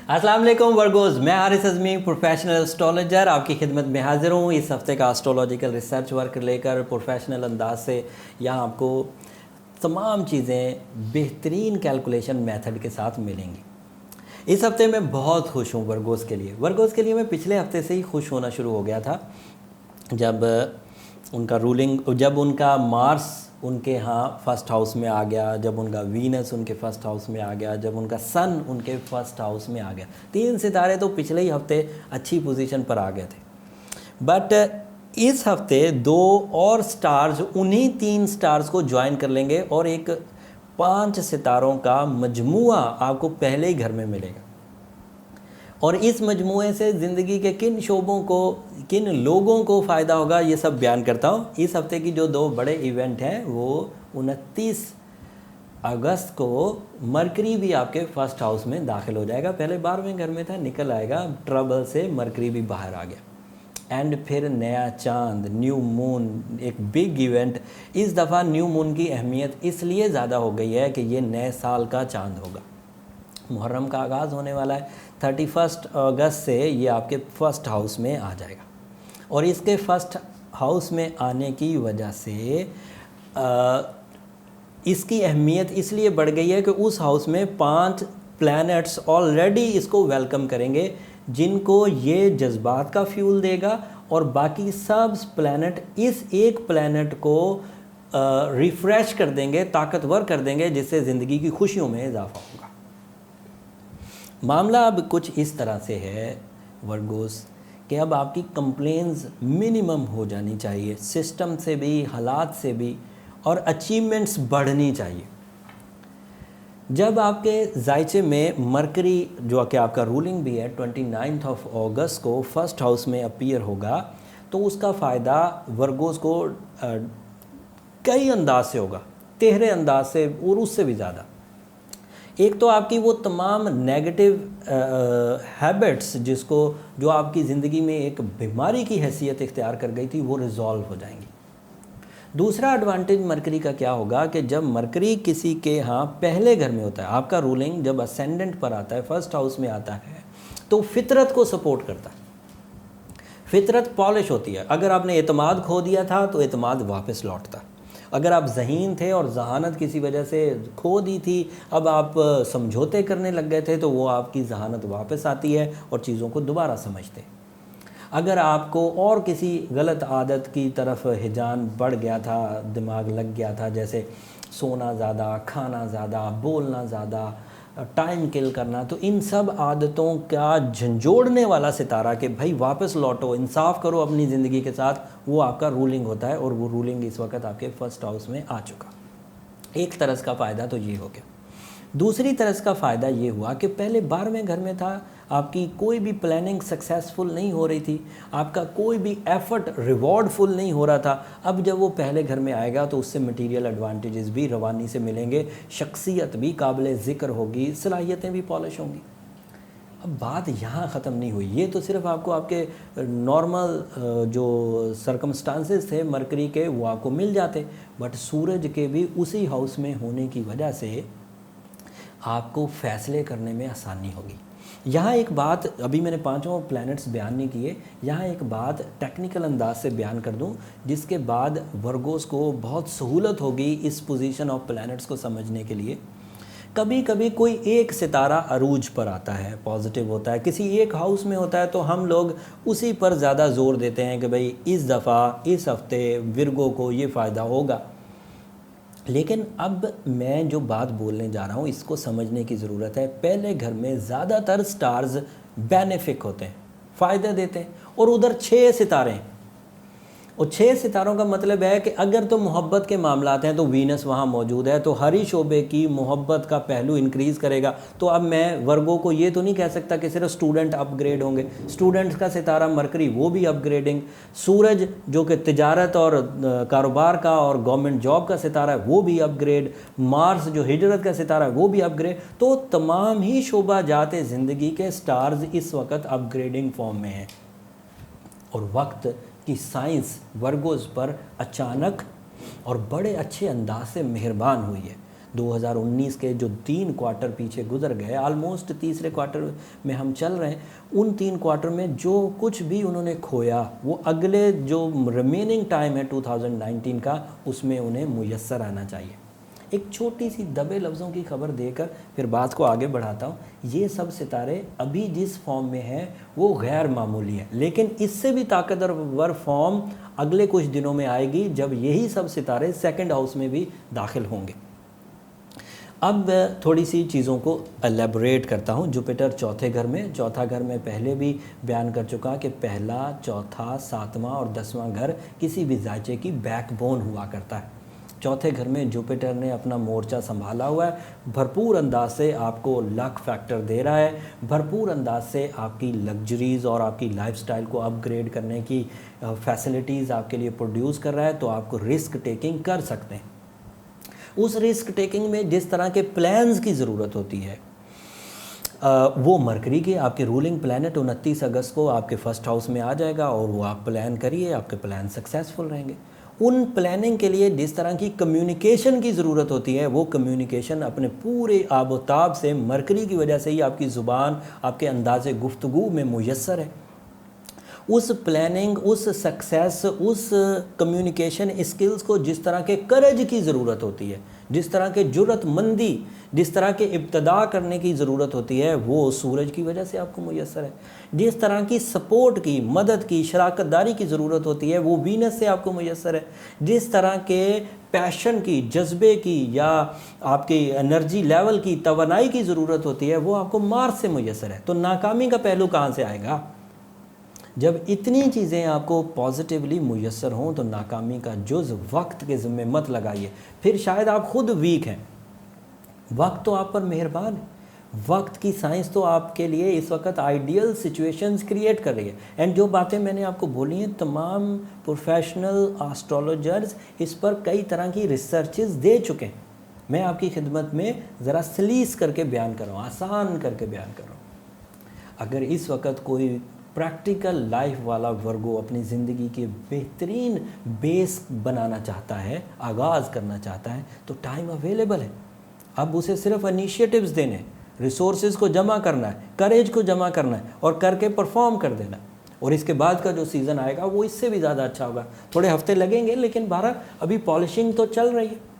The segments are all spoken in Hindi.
अस्सलाम वालेकुम वर्गोज़, मैं हारिस अज़मी प्रोफेशनल एस्ट्रोलॉजर आपकी खिदमत में हाज़िर हूँ। इस हफ़्ते का एस्ट्रोलॉजिकल रिसर्च वर्क लेकर प्रोफेशनल अंदाज से यहाँ आपको तमाम चीज़ें बेहतरीन कैलकुलेशन मेथड के साथ मिलेंगी। इस हफ़्ते मैं बहुत खुश हूँ वर्गोज़ के लिए मैं पिछले हफ़्ते से ही खुश होना शुरू हो गया था जब उनका मार्स उनके यहाँ फर्स्ट हाउस में आ गया, जब उनका वीनस उनके फर्स्ट हाउस में आ गया, जब उनका सन उनके फर्स्ट हाउस में आ गया। 3 सितारे तो पिछले ही हफ्ते अच्छी पोजीशन पर आ गए थे, बट इस हफ्ते 2 और स्टार्स उन्हीं 3 स्टार्स को ज्वाइन कर लेंगे और एक 5 सितारों का मजमुआ आपको पहले ही घर में मिलेगा। और इस मजमूए से ज़िंदगी के किन शोबों को, किन लोगों को फ़ायदा होगा, ये सब बयान करता हूँ। इस हफ्ते की जो 2 बड़े इवेंट हैं वो 29 अगस्त को मरकरी भी आपके फर्स्ट हाउस में दाखिल हो जाएगा। पहले 12वें घर में था, निकल आएगा, ट्रबल से मरकरी भी बाहर आ गया। एंड फिर नया चांद, न्यू मून, एक बिग इवेंट। इस दफ़ा न्यू मून की अहमियत इसलिए ज़्यादा हो गई है कि ये नए साल का चांद होगा। मुहर्रम का आगाज़ होने वाला है, 31 अगस्त से ये आपके फर्स्ट हाउस में आ जाएगा। और इसके फर्स्ट हाउस में आने की वजह से इसकी अहमियत इसलिए बढ़ गई है कि उस हाउस में 5 प्लैनेट्स ऑलरेडी इसको वेलकम करेंगे, जिनको ये जज्बात का फ्यूल देगा। और बाकी सब प्लैनेट इस एक प्लैनेट को रिफ़्रेश कर देंगे, ताकतवर कर देंगे, जिससे ज़िंदगी की खुशियों में इजाफा होगा। मामला अब कुछ इस तरह से है वर्गोस कि अब आपकी कंप्लेंट्स मिनिमम हो जानी चाहिए, सिस्टम से भी, हालात से भी, और अचीवमेंट्स बढ़नी चाहिए। जब आपके जायचे में मरकरी, जो कि आपका रूलिंग भी है, 29 अगस्त को फर्स्ट हाउस में अपीयर होगा, तो उसका फ़ायदा वर्गोस को कई अंदाज से होगा, 13 अंदाज से और उससे भी ज़्यादा। एक तो आपकी वो तमाम नेगेटिव हैबिट्स जो आपकी ज़िंदगी में एक बीमारी की हैसियत इख्तियार कर गई थी, वो रिज़ॉल्व हो जाएंगी। दूसरा एडवांटेज मरकरी का क्या होगा कि जब मरकरी किसी के यहाँ पहले घर में होता है, आपका रूलिंग जब असेंडेंट पर आता है, फर्स्ट हाउस में आता है, तो फितरत को सपोर्ट करता है। फितरत पॉलिश होती है। अगर आपने एतमाद खो दिया था तो एतमाद वापस लौटता। अगर आप ज़हीन थे और जहानत किसी वजह से खो दी थी, अब आप समझौते करने लग गए थे, तो वो आपकी जहानत वापस आती है और चीज़ों को दोबारा समझते। अगर आपको और किसी गलत आदत की तरफ हिजान बढ़ गया था, दिमाग लग गया था, जैसे सोना ज़्यादा, खाना ज़्यादा, बोलना ज़्यादा, टाइम किल करना, तो इन सब आदतों का झंझोड़ने वाला सितारा कि भाई वापस लौटो, इंसाफ करो अपनी ज़िंदगी के साथ, वो आपका रूलिंग होता है। और वो रूलिंग इस वक्त आपके फर्स्ट हाउस में आ चुका। एक तरह का फ़ायदा तो ये हो गया। दूसरी तरह का फ़ायदा ये हुआ कि पहले 12वें घर में था, आपकी कोई भी प्लानिंग सक्सेसफुल नहीं हो रही थी, आपका कोई भी एफ़र्ट रिवॉर्डफुल नहीं हो रहा था। अब जब वो पहले घर में आएगा तो उससे मटेरियल एडवांटेजेस भी रवानी से मिलेंगे, शख्सियत भी काबिल ज़िक्र होगी, सलाहियतें भी पॉलिश होंगी। अब बात यहाँ ख़त्म नहीं हुई। ये तो सिर्फ आपको आपके नॉर्मल जो सरकमस्टांसेस थे मरकरी के, वो आपको मिल जाते, बट सूरज के भी उसी हाउस में होने की वजह से आपको फ़ैसले करने में आसानी होगी। यहाँ एक बात, अभी मैंने 5 प्लैनेट्स बयान नहीं किए, यहाँ एक बात टेक्निकल अंदाज से बयान कर दूँ, जिसके बाद वर्गोस को बहुत सहूलत होगी इस पोजीशन ऑफ प्लैनेट्स को समझने के लिए। कभी कभी कोई एक सितारा अरूज पर आता है, पॉजिटिव होता है, किसी एक हाउस में होता है, तो हम लोग उसी पर ज़्यादा ज़ोर देते हैं कि भाई इस दफ़ा, इस हफ्ते विर्गो को ये फ़ायदा होगा। लेकिन अब मैं जो बात बोलने जा रहा हूँ, इसको समझने की ज़रूरत है। पहले घर में ज़्यादातर स्टार्स बेनिफिक होते हैं, फ़ायदे देते हैं, और उधर 6 सितारे हैं। और 6 सितारों का मतलब है कि अगर तो मोहब्बत के मामलात हैं तो वीनस वहाँ मौजूद है, तो हर ही शोबे की मोहब्बत का पहलू इंक्रीज़ करेगा। तो अब मैं वर्गों को ये तो नहीं कह सकता कि सिर्फ स्टूडेंट अपग्रेड होंगे, स्टूडेंट्स का सितारा मरकरी वो भी अपग्रेडिंग, सूरज जो कि तिजारत और कारोबार का और गवर्नमेंट जॉब का सितारा है वो भी अपग्रेड, मार्स जो हिजरत का सितारा है वो भी अपग्रेड। तो तमाम ही शोबा जाते ज़िंदगी के स्टार्स इस वक्त अपग्रेडिंग फॉर्म में हैं। और वक्त कि साइंस वर्गोज़ पर अचानक और बड़े अच्छे अंदाज से मेहरबान हुई है। 2019 के जो 3 क्वार्टर पीछे गुजर गए, ऑलमोस्ट तीसरे क्वार्टर में हम चल रहे हैं, उन 3 क्वार्टर में जो कुछ भी उन्होंने खोया वो अगले जो रिमेनिंग टाइम है 2019 का, उसमें उन्हें मुयस्सर आना चाहिए। एक छोटी सी दबे लफ्ज़ों की खबर देकर फिर बात को आगे बढ़ाता हूँ। ये सब सितारे अभी जिस फॉर्म में हैं वो गैर मामूली है, लेकिन इससे भी ताकतवर फॉर्म अगले कुछ दिनों में आएगी जब यही सब सितारे सेकंड हाउस में भी दाखिल होंगे। अब थोड़ी सी चीज़ों को एलेबोरेट करता हूँ। जुपिटर चौथे घर में, चौथा घर में पहले भी बयान कर चुका कि पहला, चौथा, 7वां और 10वां घर किसी भी जायचे की बैकबोन हुआ करता है। चौथे घर में जुपिटर ने अपना मोर्चा संभाला हुआ है, भरपूर अंदाज से आपको लक फैक्टर दे रहा है, भरपूर अंदाज से आपकी लग्जरीज़ और आपकी लाइफस्टाइल को अपग्रेड करने की फैसिलिटीज़ आपके लिए प्रोड्यूस कर रहा है। तो आपको रिस्क टेकिंग कर सकते हैं। उस रिस्क टेकिंग में जिस तरह के प्लान्स की ज़रूरत होती है वो मरकरी के आपके रूलिंग प्लैनेट 29 अगस्त को आपके फर्स्ट हाउस में आ जाएगा और वो आप प्लान करिए, आपके प्लान सक्सेसफुल रहेंगे। उन प्लानिंग के लिए जिस तरह की कम्युनिकेशन की ज़रूरत होती है वो कम्युनिकेशन अपने पूरे आबोताब से मरकरी की वजह से ही आपकी ज़ुबान, आपके अंदाज़े गुफ्तगू में मुयस्सर है। उस प्लानिंग, उस सक्सेस, उस कम्युनिकेशन स्किल्स को जिस तरह के करेज की ज़रूरत होती है, जिस तरह के जुर्रतमंदी, जिस तरह के इब्तदा करने की ज़रूरत होती है वो सूरज की वजह से आपको मुयस्सर है। जिस तरह की सपोर्ट की, मदद की, शराकतदारी की ज़रूरत होती है वो वीनस से आपको मुयस्सर है। जिस तरह के पैशन की, जज्बे की या आपकी एनर्जी लेवल की, तवानाई की ज़रूरत होती है वो आपको मार्स से मुयस्सर है। तो नाकामी का पहलू कहाँ से आएगा? जब इतनी चीज़ें आपको पॉजिटिवली मुयस्सर हों तो नाकामी का जुज़ वक्त के ज़िम्मे मत लगाइए। फिर शायद आप खुद वीक हैं, वक्त तो आप पर मेहरबान है। वक्त की साइंस तो आपके लिए इस वक्त आइडियल सिचुएशंस क्रिएट कर रही है। एंड जो बातें मैंने आपको बोली हैं, तमाम प्रोफेशनल एस्ट्रोलॉजर्स इस पर कई तरह की रिसर्चेस दे चुके हैं। मैं आपकी खिदमत में ज़रा सलीस करके बयान कर रहा हूँ, आसान करके बयान कर रहा हूँ। अगर इस वक्त कोई प्रैक्टिकल लाइफ वाला वर्गो अपनी ज़िंदगी के बेहतरीन बेस बनाना चाहता है, आगाज़ करना चाहता है, तो टाइम अवेलेबल है। अब उसे सिर्फ इनिशिएटिव्स देने, रिसोर्सेज को जमा करना है, करेज को जमा करना है और करके परफॉर्म कर देना। और इसके बाद का जो सीज़न आएगा वो इससे भी ज़्यादा अच्छा होगा। थोड़े हफ्ते लगेंगे लेकिन 12 अभी पॉलिशिंग तो चल रही है।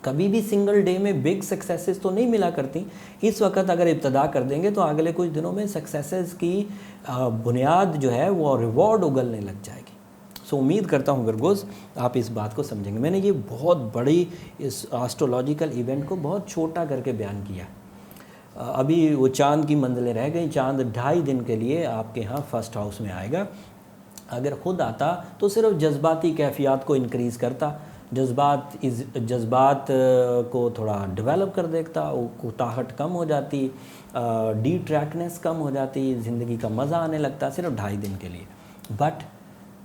कभी भी सिंगल डे में बिग सक्सेसेस तो नहीं मिला करती। इस वक्त अगर इब्तदा कर देंगे तो अगले कुछ दिनों में सक्सेसेस की बुनियाद जो है वो रिवॉर्ड उगलने लग जाएगी। सो उम्मीद करता हूँ वर्गोस आप इस बात को समझेंगे। मैंने ये बहुत बड़ी इस एस्ट्रोलॉजिकल इवेंट को बहुत छोटा करके बयान किया। अभी वो चांद की मंजिलें रह गई। चांद 2.5 दिन के लिए आपके यहाँ फर्स्ट हाउस में आएगा। अगर ख़ुद आता तो सिर्फ जज्बाती कैफियत को इनक्रीज़ करता, जज्बात को थोड़ा डेवलप कर देता, उकताहट कम हो जाती, डिट्रैक्टनेस कम हो जाती, ज़िंदगी का मज़ा आने लगता सिर्फ 2.5 दिन के लिए। बट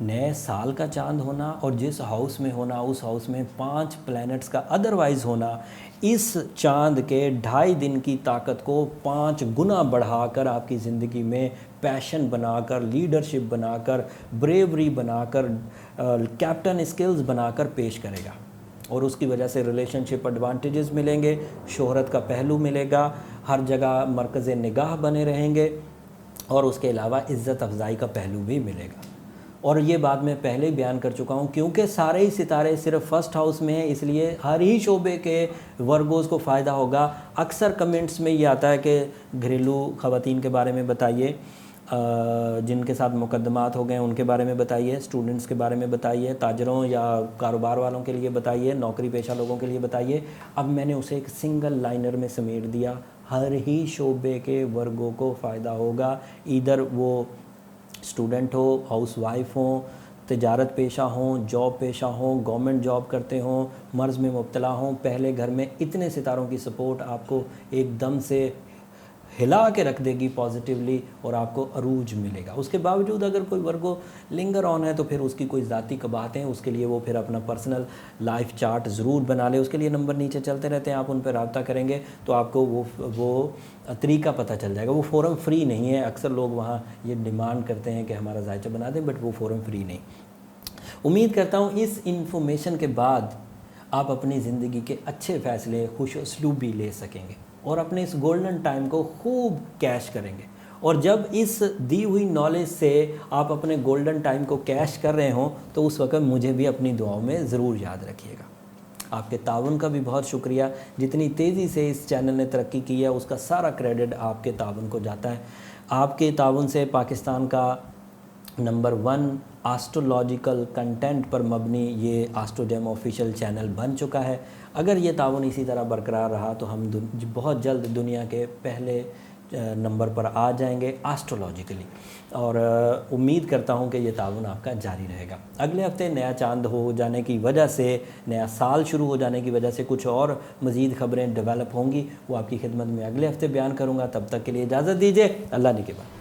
नए साल का चांद होना और जिस हाउस में होना, उस हाउस में 5 प्लैनेट्स का अदरवाइज़ होना, इस चांद के 2.5 दिन की ताकत को 5 गुना बढ़ाकर आपकी ज़िंदगी में पैशन बनाकर, लीडरशिप बनाकर, ब्रेवरी बनाकर, कैप्टन स्किल्स बनाकर पेश करेगा। और उसकी वजह से रिलेशनशिप एडवांटेजेस मिलेंगे, शोहरत का पहलू मिलेगा, हर जगह मरकज़ निगाह बने रहेंगे और उसके अलावा इज़्ज़त अफजाई का पहलू भी मिलेगा। और ये बात मैं पहले ही बयान कर चुका हूँ, क्योंकि सारे ही सितारे सिर्फ फर्स्ट हाउस में हैं, इसलिए हर ही शोबे के वर्गों को फ़ायदा होगा। अक्सर कमेंट्स में ये आता है कि घरेलू ख़वातीन के बारे में बताइए, जिनके साथ मुकदमात हो गए उनके बारे में बताइए, स्टूडेंट्स के बारे में बताइए, ताजरों या कारोबार वालों के लिए बताइए, नौकरी पेशा लोगों के लिए बताइए। अब मैंने उसे एक सिंगल लाइनर में समेट दिया, हर ही शोबे के वर्गों को फ़ायदा होगा। इधर वो स्टूडेंट हो, हाउसवाइफ हो, तिजारत पेशा हों, जॉब पेशा हों, गवर्नमेंट जॉब करते हों, मर्ज़ में मुब्तला हों, पहले घर में इतने सितारों की सपोर्ट आपको एकदम से हिला के रख देगी पॉजिटिवली और आपको अरूज मिलेगा। उसके बावजूद अगर कोई वर्गो लिंगर ऑन है तो फिर उसकी कोई ज़ाती कबाहतें हैं, उसके लिए वो फिर अपना पर्सनल लाइफ चार्ट ज़रूर बना ले। उसके लिए नंबर नीचे चलते रहते हैं, आप उन पर रब्ता करेंगे तो आपको वो तरीका पता चल जाएगा। वो फ़ोरम फ्री नहीं है। अक्सर लोग वहाँ ये डिमांड करते हैं कि हमारा जायचा बना दें, बट वो फ़ोरम फ्री नहीं। उम्मीद करता हूँ इस इंफॉर्मेशन के बाद आप अपनी ज़िंदगी के अच्छे फ़ैसले खुश उसलूबी ले सकेंगे और अपने इस गोल्डन टाइम को खूब कैश करेंगे। और जब इस दी हुई नॉलेज से आप अपने गोल्डन टाइम को कैश कर रहे हों तो उस वक्त मुझे भी अपनी दुआओं में ज़रूर याद रखिएगा। आपके ताउन का भी बहुत शुक्रिया। जितनी तेज़ी से इस चैनल ने तरक्की की है उसका सारा क्रेडिट आपके ताउन को जाता है। आपके ताउन से पाकिस्तान का नंबर 1 एस्ट्रोलॉजिकल कंटेंट पर मबनी ये एस्ट्रोजेम ऑफिशियल चैनल बन चुका है। अगर ये ताउन इसी तरह बरकरार रहा तो हम बहुत जल्द दुनिया के पहले नंबर पर आ जाएंगे एस्ट्रोलॉजिकली, और उम्मीद करता हूं कि ये ताउन आपका जारी रहेगा। अगले हफ्ते नया चांद हो जाने की वजह से, नया साल शुरू हो जाने की वजह से कुछ और मज़ीद खबरें डेवलप होंगी, वो आपकी खिदमत में अगले हफ्ते बयान करूंगा। तब तक के लिए इजाज़त दीजिए। अल्लाह ने के बाद।